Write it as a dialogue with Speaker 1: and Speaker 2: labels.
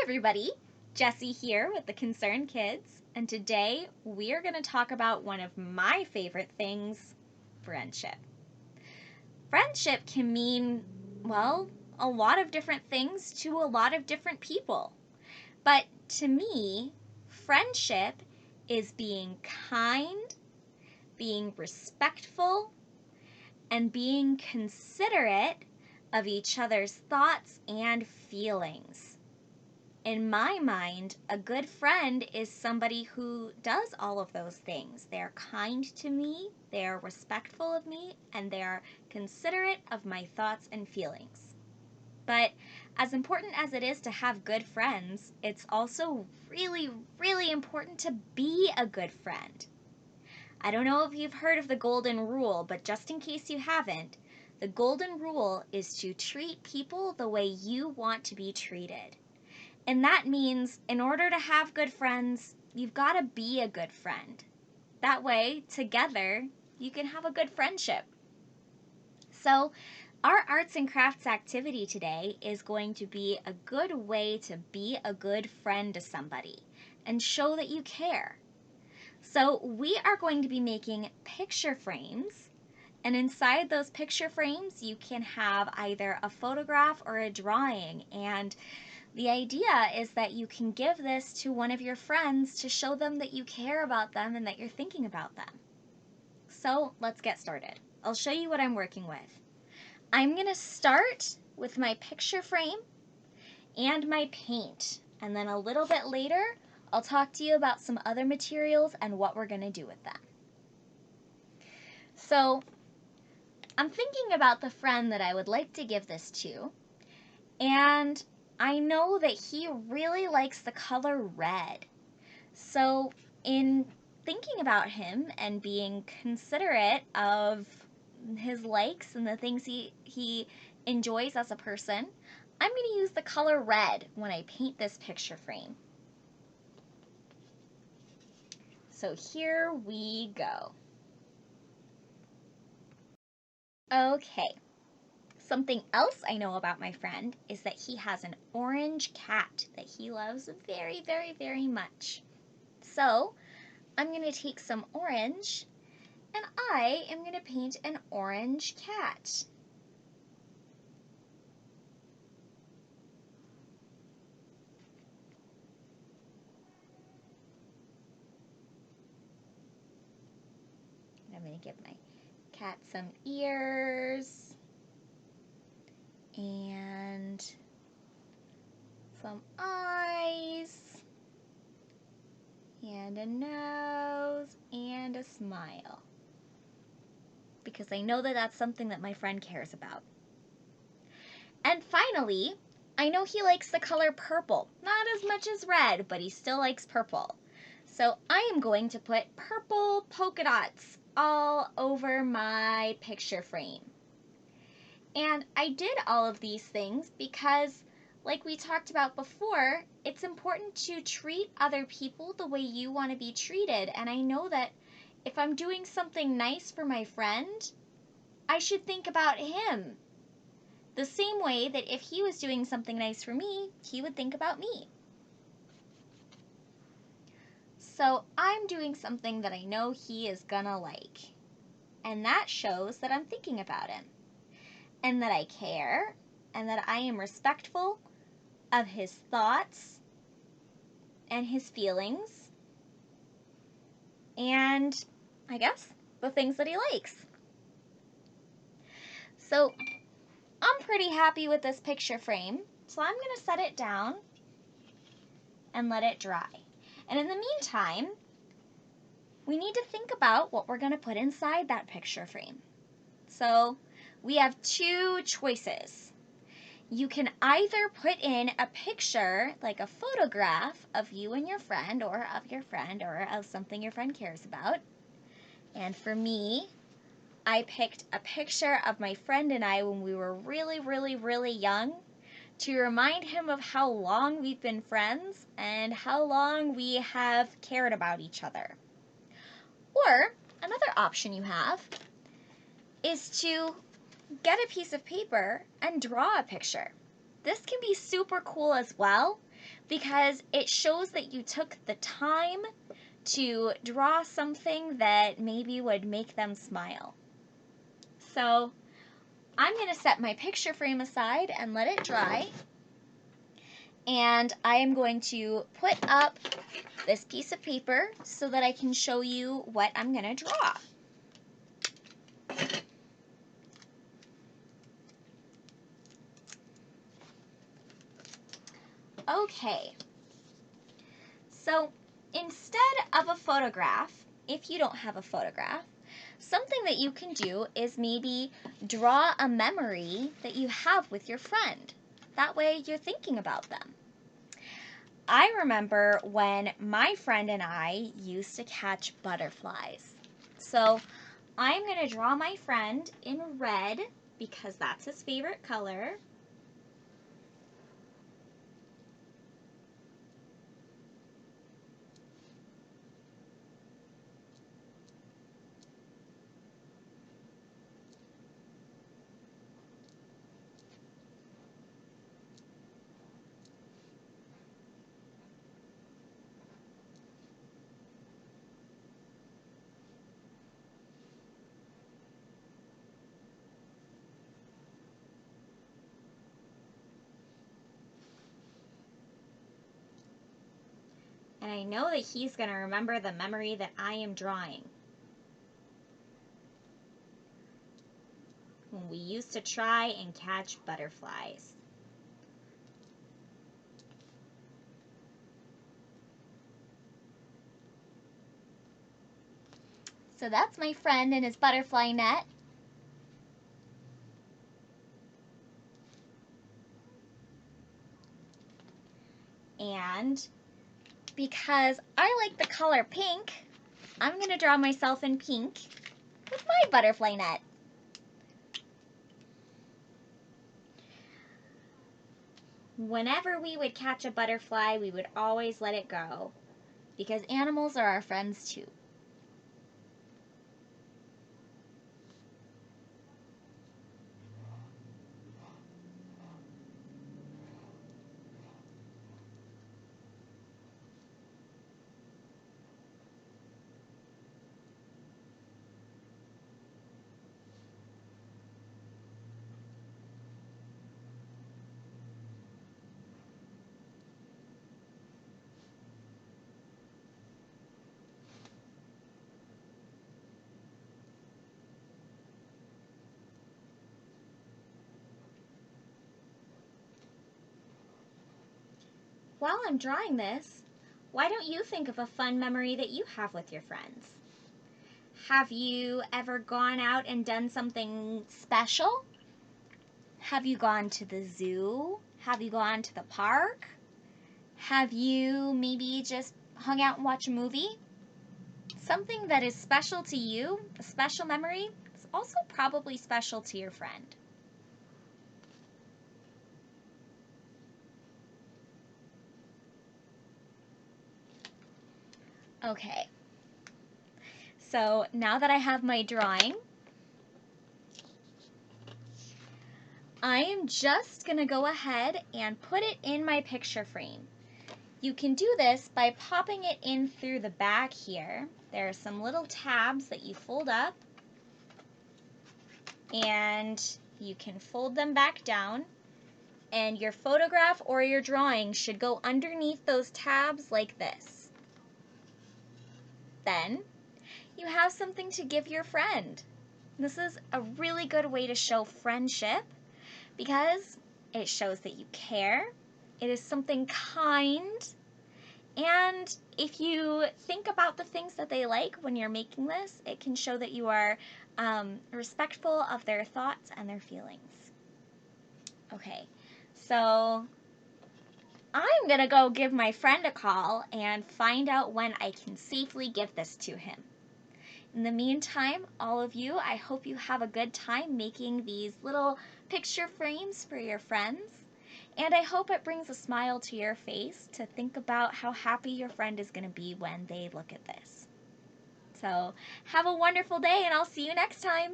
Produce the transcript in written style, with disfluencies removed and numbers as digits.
Speaker 1: everybody, Jessi here with the Concerned Kids, and today we are going to talk about one of my favorite things, friendship. Friendship can mean, well, a lot of different things to a lot of different people. But to me, friendship is being kind, being respectful, and being considerate of each other's thoughts and feelings. In my mind, a good friend is somebody who does all of those things. They're kind to me, they're respectful of me, and they're considerate of my thoughts and feelings. But as important as it is to have good friends, it's also really, really important to be a good friend. I don't know if you've heard of the golden rule, but just in case you haven't, the golden rule is to treat people the way you want to be treated. And that means in order to have good friends, you've got to be a good friend. That way, together, you can have a good friendship. So, our arts and crafts activity today is going to be a good way to be a good friend to somebody and show that you care. So, we are going to be making picture frames, and inside those picture frames, you can have either a photograph or a drawing, and the idea is that you can give this to one of your friends to show them that you care about them and that you're thinking about them. So let's get started. I'll show you what I'm working with. I'm going to start with my picture frame and my paint, and then a little bit later I'll talk to you about some other materials and what we're going to do with them. So I'm thinking about the friend that I would like to give this to, and I know that he really likes the color red. So in thinking about him and being considerate of his likes and the things he enjoys as a person, I'm going to use the color red when I paint this picture frame. So here we go. Okay. Something else I know about my friend is that he has an orange cat that he loves very, very, very much. So I'm going to take some orange and I am going to paint an orange cat. I'm going to give my cat some ears and some eyes and a nose and a smile, because I know that that's something that my friend cares about. And finally, I know he likes the color purple, not as much as red, but he still likes purple. So I am going to put purple polka dots all over my picture frame. And I did all of these things because, like we talked about before, it's important to treat other people the way you want to be treated. And I know that if I'm doing something nice for my friend, I should think about him the same way that if he was doing something nice for me, he would think about me. So I'm doing something that I know he is gonna like. And that shows that I'm thinking about him, and that I care, and that I am respectful of his thoughts and his feelings, and I guess the things that he likes. So I'm pretty happy with this picture frame, so I'm going to set it down and let it dry. And in the meantime, we need to think about what we're going to put inside that picture frame. So we have two choices. You can either put in a picture, like a photograph of you and your friend, or of your friend, or of something your friend cares about. And for me, I picked a picture of my friend and I when we were really, really, really young, to remind him of how long we've been friends and how long we have cared about each other. Or another option you have is to get a piece of paper and draw a picture. This can be super cool as well, because it shows that you took the time to draw something that maybe would make them smile. So I'm going to set my picture frame aside and let it dry. And I am going to put up this piece of paper so that I can show you what I'm going to draw. Okay, so instead of a photograph, if you don't have a photograph, something that you can do is maybe draw a memory that you have with your friend. That way you're thinking about them. I remember when my friend and I used to catch butterflies. So I'm going to draw my friend in red because that's his favorite color. And I know that he's going to remember the memory that I am drawing. When we used to try and catch butterflies. So that's my friend and his butterfly net. And because I like the color pink, I'm going to draw myself in pink with my butterfly net. Whenever we would catch a butterfly, we would always let it go because animals are our friends too. While I'm drawing this, why don't you think of a fun memory that you have with your friends? Have you ever gone out and done something special? Have you gone to the zoo? Have you gone to the park? Have you maybe just hung out and watched a movie? Something that is special to you, a special memory, is also probably special to your friend. Okay, so now that I have my drawing, I am just going to go ahead and put it in my picture frame. You can do this by popping it in through the back here. There are some little tabs that you fold up, and you can fold them back down, and your photograph or your drawing should go underneath those tabs like this. Then you have something to give your friend. This is a really good way to show friendship because it shows that you care. It is something kind. And if you think about the things that they like when you're making this, it can show that you are respectful of their thoughts and their feelings. Okay, so I'm going to go give my friend a call and find out when I can safely give this to him. In the meantime, all of you, I hope you have a good time making these little picture frames for your friends. And I hope it brings a smile to your face to think about how happy your friend is going to be when they look at this. So have a wonderful day, and I'll see you next time.